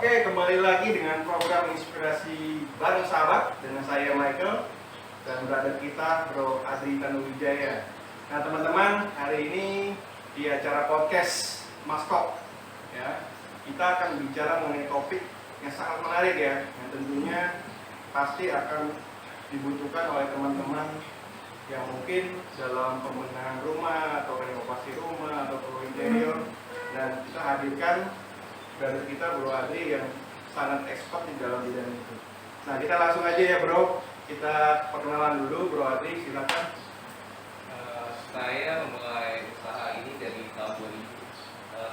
Oke, kembali lagi dengan program Inspirasi Bareng Sahabat dengan saya Michael dan brother kita Bro Adri Tanuwijaya. Nah teman-teman, hari ini di acara podcast Maskop ya, kita akan bicara mengenai topik yang sangat menarik ya, yang tentunya pasti akan dibutuhkan oleh teman-teman yang mungkin dalam pembenahan rumah atau renovasi rumah atau pro interior. Dan kita hadirkan brother kita Bro Adri yang sangat expert di dalam bidang itu. Nah kita langsung aja ya bro, kita perkenalan dulu. Bro Adri silakan. Saya memulai usaha ini dari tahun 2000.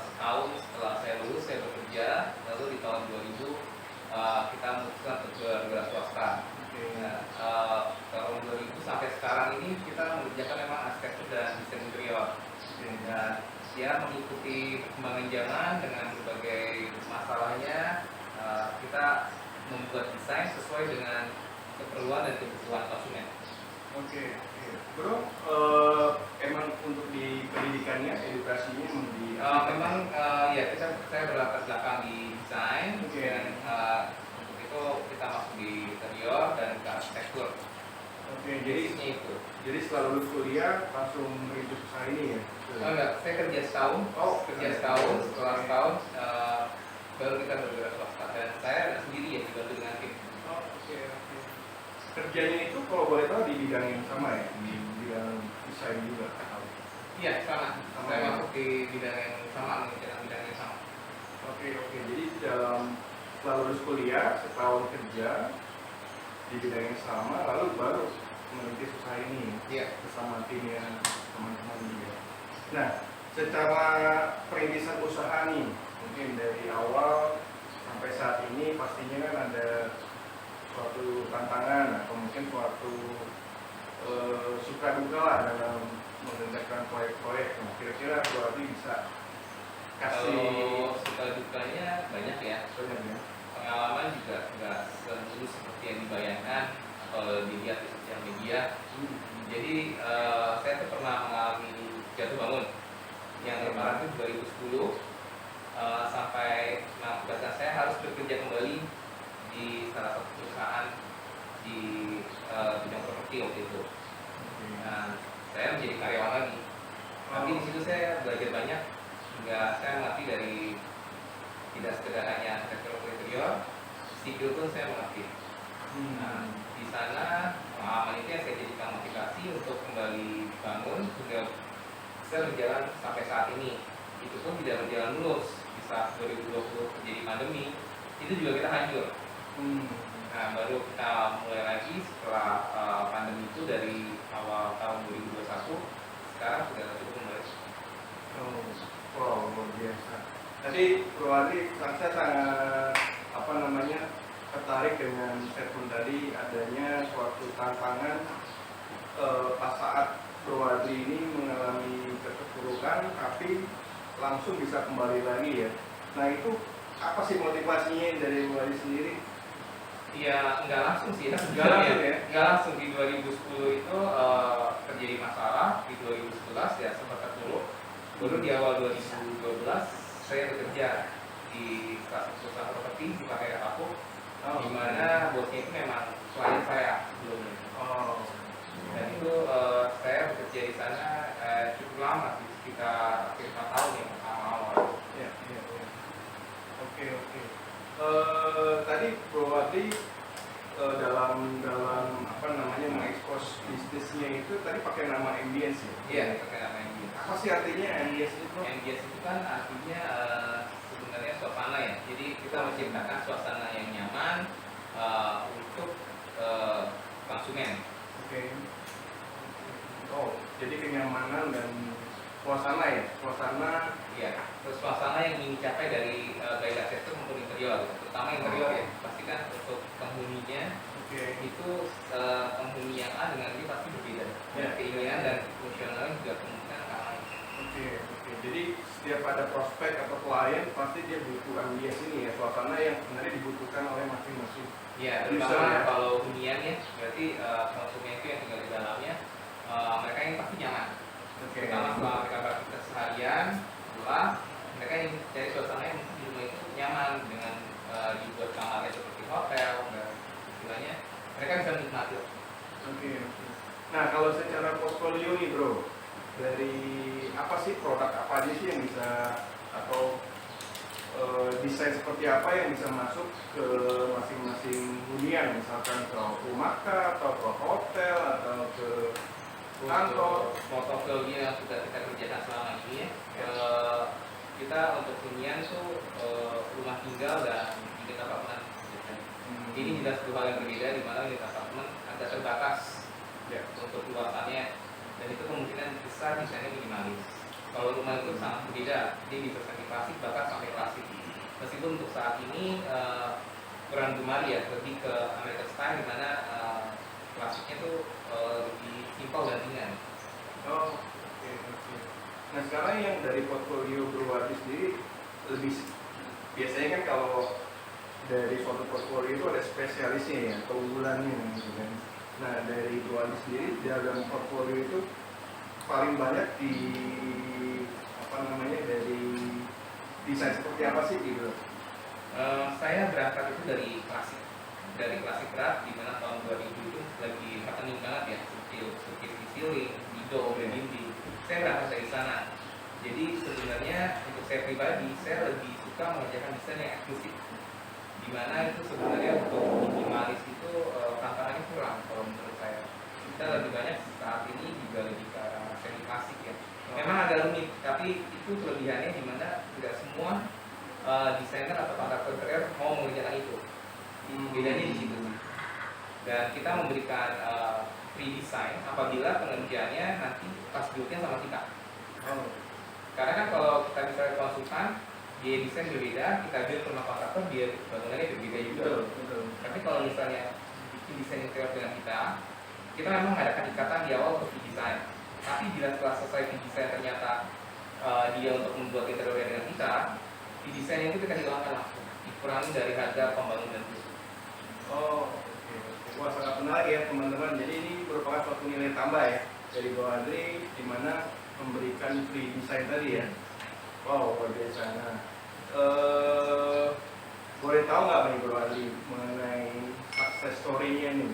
Setahun setelah saya lulus saya bekerja, lalu di tahun 2000 kita memutuskan untuk bergerak swasta. Nah, tahun 2000 sampai sekarang ini kita mengerjakan memang arsitektur dan desain interior. Dan ya mengikuti perkembangan zaman dengan berbagai masalahnya, kita membuat desain sesuai dengan keperluan dan kebutuhan konsumen. Oke. Bro, emang untuk di pendidikannya, edukasinya memang ya saya berlatar belakang di desain, dan untuk itu kita masuk di interior dan ke arsitektur. Oke, jadi setelah lulus kuliah langsung merintis usaha ini ya? Enggak, saya kerja setahun. Setelah setahun baru kita bergerak swasta, dan saya sendiri ya dibantu dengan tim. Oke. Kerjanya itu kalau boleh tahu di bidang yang sama ya, di bidang desain juga? Iya, sama. Saya masuk di bidang yang sama, mengerjakan bidang yang sama. Oke. Jadi setelah lulus kuliah setahun kerja di bidang yang sama, lalu baru merintis usaha ini bersama timnya teman-teman juga. Nah, secara perintisan usaha nih, mungkin dari awal sampai saat ini pastinya kan ada suatu tantangan atau mungkin suatu suka duka lah dalam mengerjakan proyek-proyek. Nah, kira-kira berarti bisa kasih. Kalau suka dukanya banyak ya. Pengalaman juga nggak semulus seperti yang dibayangkan atau dilihat di sosial media. Jadi saya tuh pernah mengalami jatuh bangun yang kemarin itu 2010, sampai mengakibatkan saya harus bekerja kembali di salah satu perusahaan di bidang properti waktu itu. Nah, saya menjadi karyawan lagi. Tapi di situ saya belajar banyak, hingga saya mengerti dari tidak sekedar hanya arsitektur interior, sipil pun saya mengerti. Nah, di sana pengalaman itu yang saya jadikan motivasi untuk kembali bangun hingga bisa berjalan sampai saat ini. Itu pun tidak berjalan mulus. Di saat 2020 terjadi pandemi, itu juga kita hancur. Nah, baru kita mulai lagi setelah pandemi itu dari awal tahun 2021. Sekarang sudah cukup kembali. Wow, luar biasa. Tadi Bro Adri, saya sangat tertarik dengan statement tadi adanya suatu tantangan pas saat Bro Adri ini mengalami keterpurukan tapi langsung bisa kembali lagi ya. Nah itu apa sih motivasinya dari Bro Adri sendiri? Iya, nggak langsung sih ya. Nggak langsung di 2010 itu terjadi masalah. Di 2011 ya sempat terpuruk. Baru di awal 2012 saya bekerja di salah satu perusahaan properti di Pakai Kapuk, di mana bosnya itu memang klien saya sebelumnya. Dan itu saya bekerja di sana cukup lama, sekitar 5 tahun yang awal. Oke. Tadi Bro Adri dalam mengekspos bisnisnya itu tadi pakai nama ambience ya? Iya, pakai nama ambience. Apa sih artinya ambience itu? Ambience itu kan artinya sebenarnya suasana ya. Jadi kita menciptakan suasana yang nyaman untuk konsumen. Oke. Jadi kenyamanan dan suasana ya? Iya, suasana yang ingin dicapai dari baik arsitektur maupun interior, terutama interior ya. Pastikan untuk penghuninya itu penghuni yang A dengan B pasti berbeda. Keinginan dan fungsionalnya juga kemungkinan akan lain. Oke. Jadi setiap ada prospek atau klien pasti dia butuh ambience ini ya, suasana yang sebenarnya dibutuhkan oleh masing-masing. Iya, terutama kalau hunian ya, berarti konsumen itu yang tinggal di dalamnya, mereka yang pasti nyaman. Terutama setelah mereka beraktivitas seharian, setelah mereka yang cari suasana yang di rumah itu nyaman dengan hotel, dan istilahnya mereka bisa menikmati. Oke. Nah, kalau secara portfolio nih bro, dari apa sih produk apa aja sih yang bisa atau desain seperti apa yang bisa masuk ke masing-masing hunian, misalkan ke rumah kah, atau ke hotel atau ke kantor. Portofolio yang sudah kita kerjakan selama ini ya, kita untuk hunian tuh rumah tinggal dan unit apartemen. Ini jelas dua hal yang berbeda, di mana unit apartemen agak terbatas ya untuk luasannya, dan itu kemungkinan besar misalnya minimalis. Kalau rumah itu sangat berbeda, dia bisa semi klasik bahkan sampai klasik. Meskipun untuk saat ini kurang gemar ya, lebih ke American style, di mana klasiknya tuh lebih simpel dan ringan. Oh, oke, oke. Nah sekarang yang dari portfolio Bro Adi sendiri lebih biasanya kan kalau dari suatu portfolio itu ada spesialisnya ya, keunggulannya gitu kan. Nah dari Bro Adi sendiri dalam portfolio itu paling banyak di apa namanya dari desain seperti apa sih gitu? Saya berangkat itu dari klasik berat, di mana tahun 2000 itu lagi happening banget ya, sukir di ceiling, window, dan dinding. Saya berangkat dari sana. Jadi sebenarnya untuk saya pribadi, saya lebih suka mengerjakan desain yang eksklusif, di mana itu sebenarnya untuk minimalis itu tantangannya kurang kalau menurut saya. Kita lebih banyak saat ini juga lebih ke arah semi klasik ya. Memang agak rumit, tapi itu kelebihannya di mana tidak semua desainer atau kontraktor interior mau mengerjakan itu. Bedanya di situ sih. Dan kita memberikan free design apabila pengerjaannya nanti pas build-nya sama kita. Karena kan kalau kita bisa konsultan, dia desain berbeda, kita build sama kontraktor, dia bangunannya berbeda juga. Betul. Tapi kalau misalnya bikin desain interior dengan kita memang mengadakan ikatan di awal untuk desain. Tapi bila setelah selesai desain ternyata dia untuk membuat interior dengan kita, di desain itu kita hilangkan langsung, dikurangi dari harga pembangunan itu. Oh, oke. Wah sangat menarik ya teman-teman. Jadi ini merupakan suatu nilai tambah ya dari Bro Adri, di mana memberikan free design tadi ya. Wow, luar biasa. Nah, boleh tahu nggak nih Bro Adri mengenai success story-nya nih?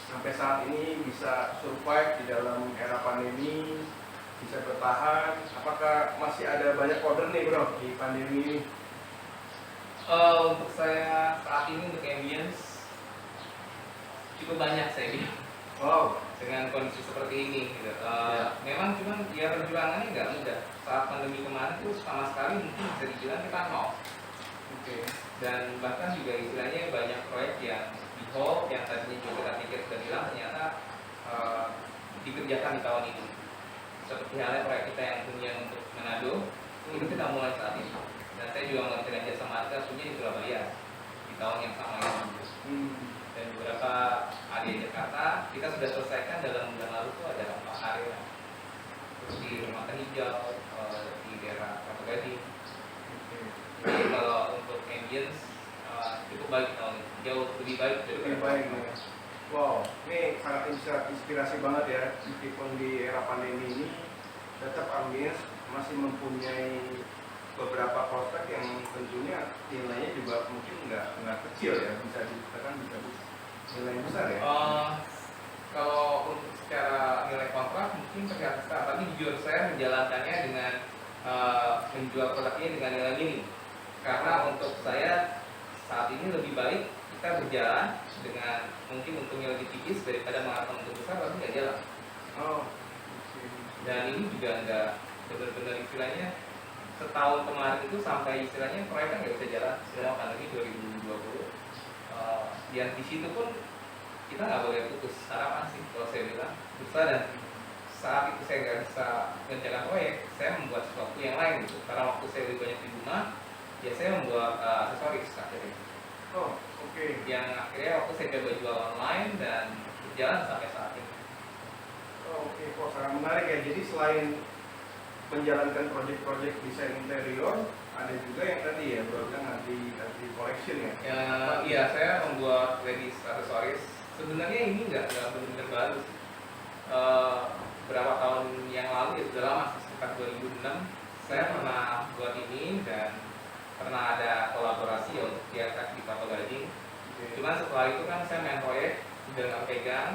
Sampai saat ini bisa survive di dalam era pandemi, bisa bertahan. Apakah masih ada banyak order nih Bro di pandemi ini? Untuk saya saat ini untuk ambience cukup banyak saya bilang. Wow. Dengan kondisi seperti ini gitu. Memang cuman ya perjuangannya nggak mudah. Saat pandemi kemarin itu sama sekali mungkin bisa dibilang kita nol. Dan bahkan juga istilahnya banyak proyek yang di hold, yang tadinya juga kita pikir sudah hilang, ternyata dikerjakan di tahun ini. Seperti halnya proyek kita yang punya untuk Manado, itu kita mulai saat ini. Dan saya juga mengerjakan jasa marga punya di Surabaya di tahun yang sama ini. Dan beberapa ada di Jakarta kita sudah selesaikan dalam bulan lalu tuh ada 4 area seperti rumah hijau di daerah Kelapa Gading. Jadi kalau untuk ambience cukup baik tahun ini, jauh lebih baik dari Ya. Wow, ini sangat inspirasi banget ya. Meskipun di era pandemi ini tetap ambience masih mempunyai beberapa prospek yang tentunya nilainya juga mungkin nggak kecil ya, bisa dikatakan bisa nilai besar ya. Kalau untuk secara nilai kontrak mungkin terlihat besar, tapi jujur saya menjalankannya dengan menjual produknya dengan nilai minim. Karena untuk saya saat ini lebih baik kita berjalan dengan mungkin untungnya lebih tipis daripada mengharapkan untung besar tapi nggak jalan. Dan ini juga nggak benar-benar istilahnya setahun kemarin itu sampai istilahnya proyek kan nggak bisa jalan selama pandemi 2020. Dan di situ pun kita nggak boleh putus harapan sih kalau saya bilang besar. Dan saat itu saya nggak bisa mengerjakan proyek, saya membuat sesuatu yang lain gitu. Karena waktu saya lebih banyak di rumah, ya saya membuat aksesoris akhirnya. Yang akhirnya waktu saya coba jual online dan berjalan sampai saat ini. Kok sangat menarik ya. Jadi selain menjalankan proyek-proyek desain interior, ada juga yang tadi ya, program anti collection ya. Iya, saya membuat ladies aksesoris. Sebenarnya ini nggak benar-benar baru sih. Berapa tahun yang lalu ya sudah lama, sekitar 2006 saya pernah buat ini dan pernah ada kolaborasi ya untuk Tiartek di Kelapa Gading. Cuman setelah itu kan saya main proyek udah nggak pegang,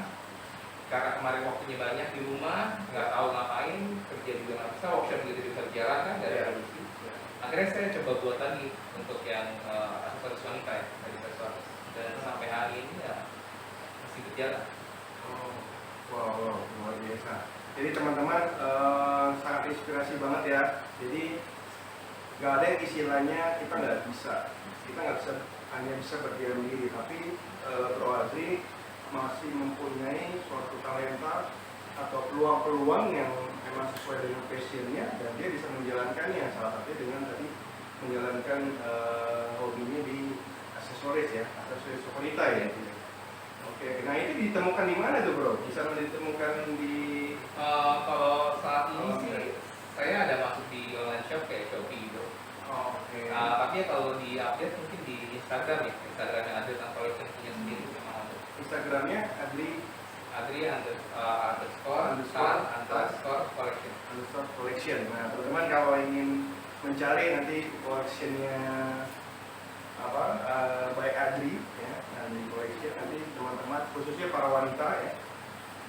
karena kemarin waktunya banyak di rumah, nggak tahu ngapain, kerja juga nggak bisa, workshop juga tidak bisa berjalan kan dari produksi. Akhirnya saya coba buat lagi untuk yang aksesoris wanita ya, dari aksesoris. Dan sampai hari ini ya masih berjalan. Oh, wow, luar biasa. Jadi teman-teman sangat inspirasi banget ya. Jadi nggak ada yang istilahnya kita nggak bisa hanya bisa berdiam diri, tapi Bro Adri masih mempunyai suatu talenta atau peluang-peluang yang memang sesuai dengan passionnya dan dia bisa menjalankannya, salah satunya dengan tadi menjalankan hobinya di aksesoris ya, aksesoris wanita ya. Oke, nah itu ditemukan di mana tuh bro? Bisa ditemukan di kalau saat ini sih saya ada masuk di online shop kayak Shopee gitu. Oke. Tapi kalau di update mungkin di Instagram ya, Instagram yang ada tentang collection punya sendiri memang ada. Instagramnya Adri underscore collection. Nah teman-teman kalau ingin mencari nanti collectionnya apa by Adri ya, Adri collection, nanti teman-teman khususnya para wanita ya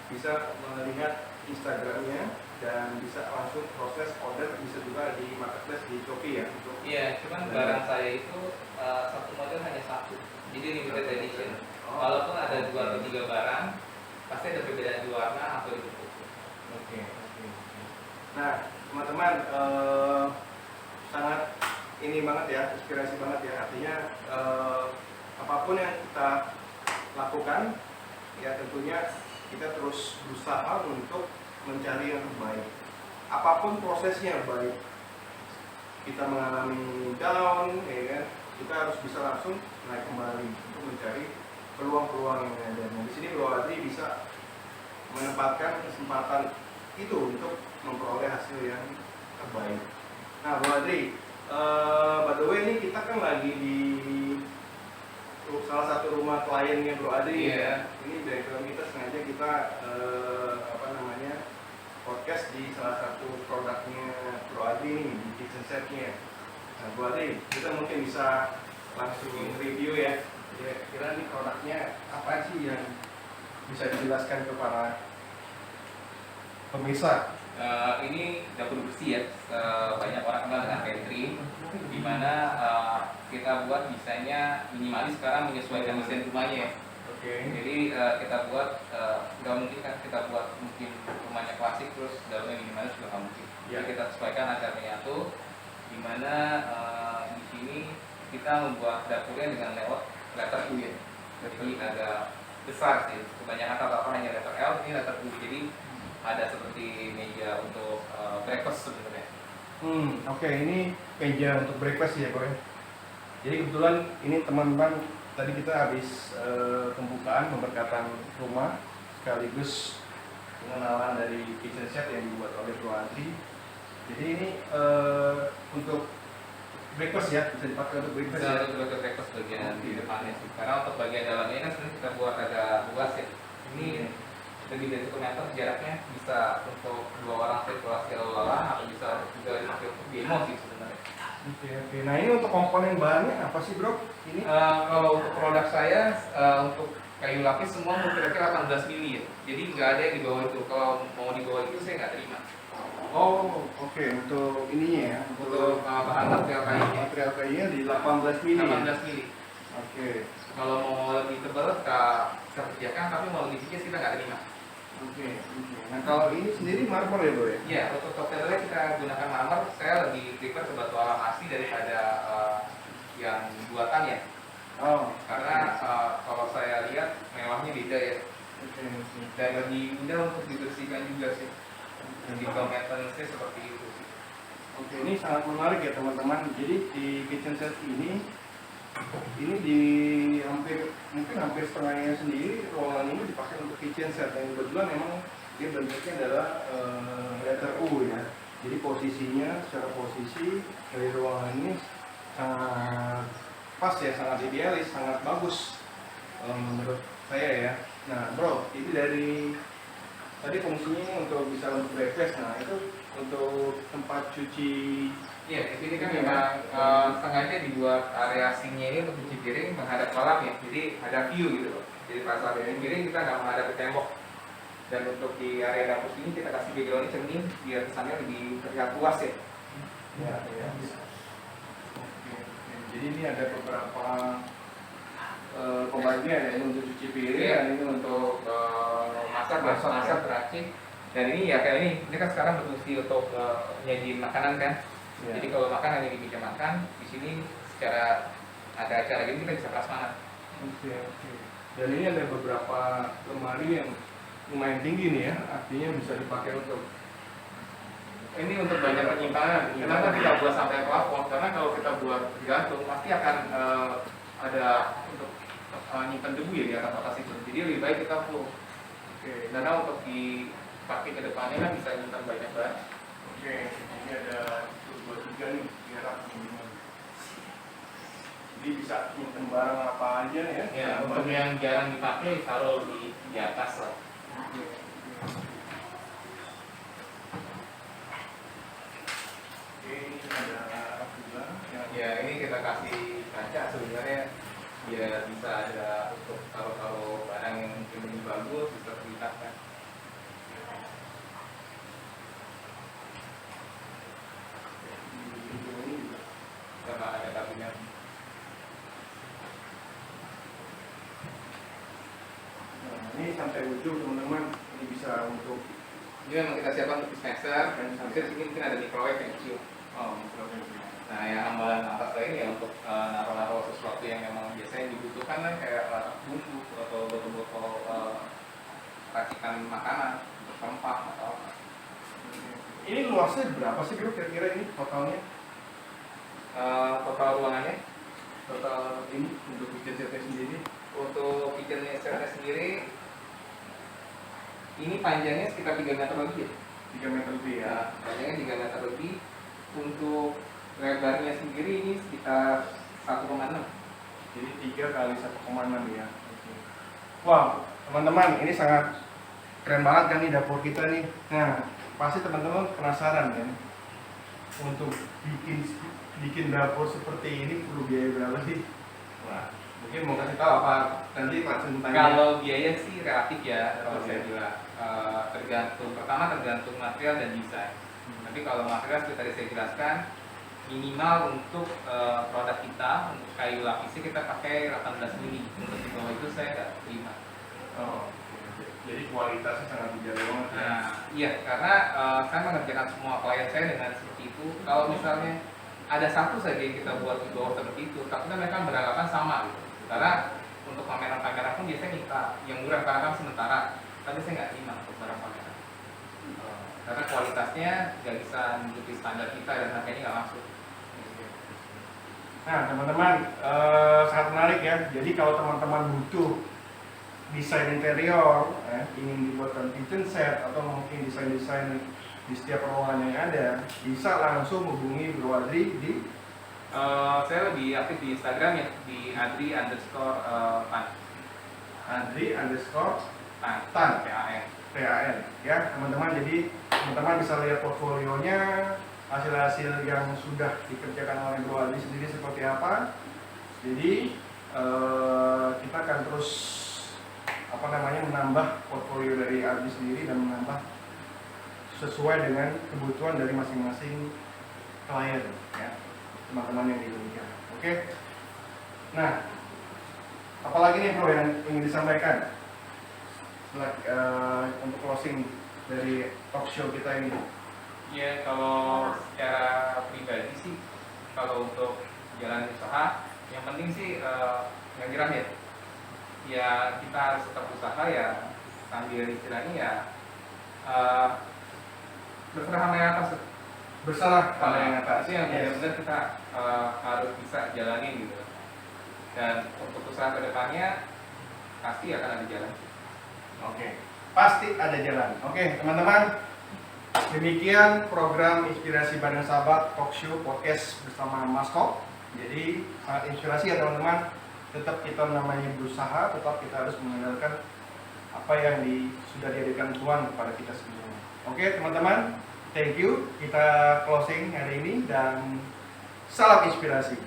bisa melihat Instagramnya dan bisa langsung proses order, bisa juga di marketplace di Shopee ya. Iya, cuman barang saya itu satu model hanya satu, jadi limited edition. Walaupun ada 2 atau 3 barang, pasti ada perbedaan di warna atau di bentuk. Oke. Nah, teman-teman sangat ini banget ya, inspirasi banget ya. Artinya apapun yang kita lakukan, ya tentunya kita terus berusaha untuk mencari yang terbaik. Apapun prosesnya, baik kita mengalami down, ya kan, kita harus bisa langsung naik kembali untuk mencari peluang-peluang yang ada. Nah, di sini Bro Adri bisa menempatkan kesempatan itu untuk memperoleh hasil yang terbaik. Nah, Bro Adri, by the way ini kita kan lagi di salah satu rumah kliennya Bro Adri ya. Ini background kita sengaja kita podcast di salah satu produknya Bro Adri nih, di kitchen setnya. Nah, Bro Adri, kita mungkin bisa langsung review ya. Kira-kira nih produknya apa sih yang bisa dijelaskan ke para pemirsa? Ini dapur bersih ya, banyak orang kenal dengan pantry, di mana kita buat desainnya minimalis sekarang menyesuaikan desain rumahnya ya. Jadi kita buat nggak mungkin kan kita buat mungkin rumahnya klasik terus dalamnya minimalis juga nggak mungkin. Jadi kita sesuaikan agar menyatu, di mana di sini kita membuat dapurnya dengan layout letter U ya. Jadi agak besar sih, kebanyakan rata-rata hanya letter L, ini letter U. Jadi ada seperti meja untuk breakfast sebenarnya. Oke, ini meja untuk breakfast ya Bro. Jadi kebetulan ini teman-teman tadi kita habis pembukaan pemberkatan rumah sekaligus pengenalan dari kitchen set yang dibuat oleh Bro Adri. Jadi ini untuk breakfast ya, bisa dipakai untuk breakfast. Bisa untuk breakfast bagian di depannya sih. Karena untuk bagian dalamnya kan sebenarnya kita buat agak luas ya. Ini lebih dari 1 meter jaraknya, bisa untuk 2 orang sirkulasi lalu lalang atau bisa juga dipakai untuk demo sih sebenarnya. Oke. Nah ini untuk komponen bahannya apa sih Bro? Ini kalau untuk produk saya untuk kayu lapis semua kira-kira 18 mili ya. Jadi nggak ada yang di bawah itu. Kalau mau di bawah itu saya nggak terima. Oh, oke. Untuk ininya ya, Untuk bahan material kayunya. Material kayunya di 18 mili. 18 mili. Oke. Kalau mau lebih tebal kita kerjakan, tapi mau lebih tipis kita nggak terima. Oke. Nah kalau ini sendiri marmer ya Bro ya? Iya, untuk top levelnya kita gunakan marmer. Saya lebih prefer ke batu alam asli daripada yang buatan ya. Oh. Karena kalau saya lihat mewahnya beda ya. Oke. Dan lebih mudah untuk dibersihkan juga sih. Jadi maintenance-nya seperti itu sih. Oke, ini sangat menarik ya teman-teman. Jadi di kitchen set ini di mungkin hampir setengahnya sendiri ruangan ini dipakai untuk kitchen set, dan kebetulan memang dia bentuknya adalah letter U ya. Jadi posisinya secara posisi dari ruangan ini sangat pas ya, sangat idealis, sangat bagus menurut saya ya. Nah Bro, itu dari tadi fungsinya untuk bisa untuk breakfast. Nah itu untuk tempat cuci. Iya, di sini kan memang sengaja dibuat area sinknya ini untuk cuci piring menghadap kolam ya, jadi ada view gitu loh. Jadi pas saat cuci piring kita nggak menghadap ke tembok. Dan untuk di area dapur ini kita kasih background cermin biar kesannya lebih terlihat luas ya. Ya, ya. Oke. Jadi ini ada beberapa pembagian ya, ini untuk cuci piring, Iya. ini untuk masak ya. beracik. Dan ini ya kayak ini kan sekarang berfungsi untuk nyajiin makanan kan. Ya. Jadi kalau makan hanya di meja makan, di sini secara ada acara gini kita bisa prasmanan. Oke, oke. Dan ini ada beberapa lemari yang lumayan tinggi nih ya, artinya bisa dipakai untuk Ini untuk banyak penyimpanan. Kenapa kita buat sampai plafon? Karena kalau kita buat gantung pasti akan ada untuk nyimpan debu ya di atas itu. Jadi lebih baik kita full. Oke. Karena untuk dipakai ke depannya kan bisa nyimpan banyak banget. Oke, ini ada 2 3 nih, biar minimal. Jadi bisa nyimpen barang apa aja nih ya? Ya, untuk yang jarang dipakai taruh di atas lah. Oke, ini ada pula yang Ya, ini kita kasih kaca sebenarnya biar bisa ada untuk taruh-taruh barang yang mungkin lebih bagus bisa terlihat kan. di hidung ini juga. Sama ada kabinet. Nah, ini sampai ujung teman-teman, ini bisa untuk Ini memang kita siapkan untuk dispenser dan di sini mungkin ada microwave yang kecil. Nah, yang hambalan atas lain ya untuk naruh-naruh sesuatu yang memang biasanya dibutuhkan kan kayak bumbu atau botol-botol racikan makanan untuk rempah atau apa. Ini luasnya berapa sih bro kira-kira ini totalnya? Total ruangannya Total ini untuk kitchen setnya sendiri? untuk kitchen setnya sendiri ini panjangnya sekitar 3 meter lebih ya. 3 meter lebih ya. Ya, panjangnya 3 meter lebih. Untuk lebarnya sendiri ini sekitar 1,6. Jadi 3 kali 1,6 ya. Oke. Wow, teman-teman, ini sangat keren banget kan nih dapur kita nih. Nah, pasti teman-teman penasaran kan untuk bikin dapur seperti ini perlu biaya berapa sih? Wah, mungkin mau kasih tahu apa nanti langsung tanya. Kalau biaya sih relatif ya, kalau saya bilang tergantung material dan desain. Tapi kalau material seperti tadi saya jelaskan, minimal untuk produk kita untuk kayu lapisnya kita pakai 18 mili. Untuk di bawah itu saya nggak terima. Oh, oke. Jadi kualitasnya sangat dijaga banget ya. Nah, iya karena saya mengerjakan semua klien saya dengan seperti itu. Kalau misalnya ada satu saja yang kita buat di bawah seperti itu, takutnya mereka beranggapan sama gitu. Karena untuk pameran-pameran pun biasanya minta yang murah karena kan sementara. Tapi saya nggak terima untuk barang pameran. Karena kualitasnya nggak bisa mengikuti standar kita dan harganya nggak masuk. Nah teman-teman, sangat menarik ya. Jadi kalau teman-teman butuh desain interior, ingin dibuatkan kitchen set atau mungkin desain-desain di setiap ruangan yang ada, bisa langsung hubungi Bro Adri di Saya lebih aktif di Instagram ya di adri_pan. Adri_tan PAN. PAN ya teman-teman. Jadi teman-teman bisa lihat portfolionya, hasil-hasil yang sudah dikerjakan oleh Bro Adri sendiri seperti apa. Jadi kita akan terus menambah portfolio dari Adri sendiri dan menambah sesuai dengan kebutuhan dari masing-masing klien ya teman-teman yang diinginkan. Oke. Nah, apalagi nih bro yang ingin disampaikan untuk closing dari talk show kita ini? Ya kalau secara pribadi sih, kalau untuk jalan usaha, yang penting sih yang jelas ya kita harus tetap usaha ya sambil istilahnya ya berserah sama yang atas. Bersalah pada yang atas. Itu yang benar-benar kita harus bisa jalanin gitu. Dan untuk usaha kedepannya pasti akan ada jalan. Oke, pasti ada jalan. Oke, teman-teman, demikian program Inspirasi Bareng Sahabat Talk Show Podcast bersama Mas Kok. Jadi sangat inspirasi ya teman-teman. Tetap kita namanya berusaha, tetap kita harus mengandalkan apa yang sudah dihadirkan Tuhan kepada kita semua. Oke, teman-teman, thank you. Kita closing hari ini dan salam inspirasi.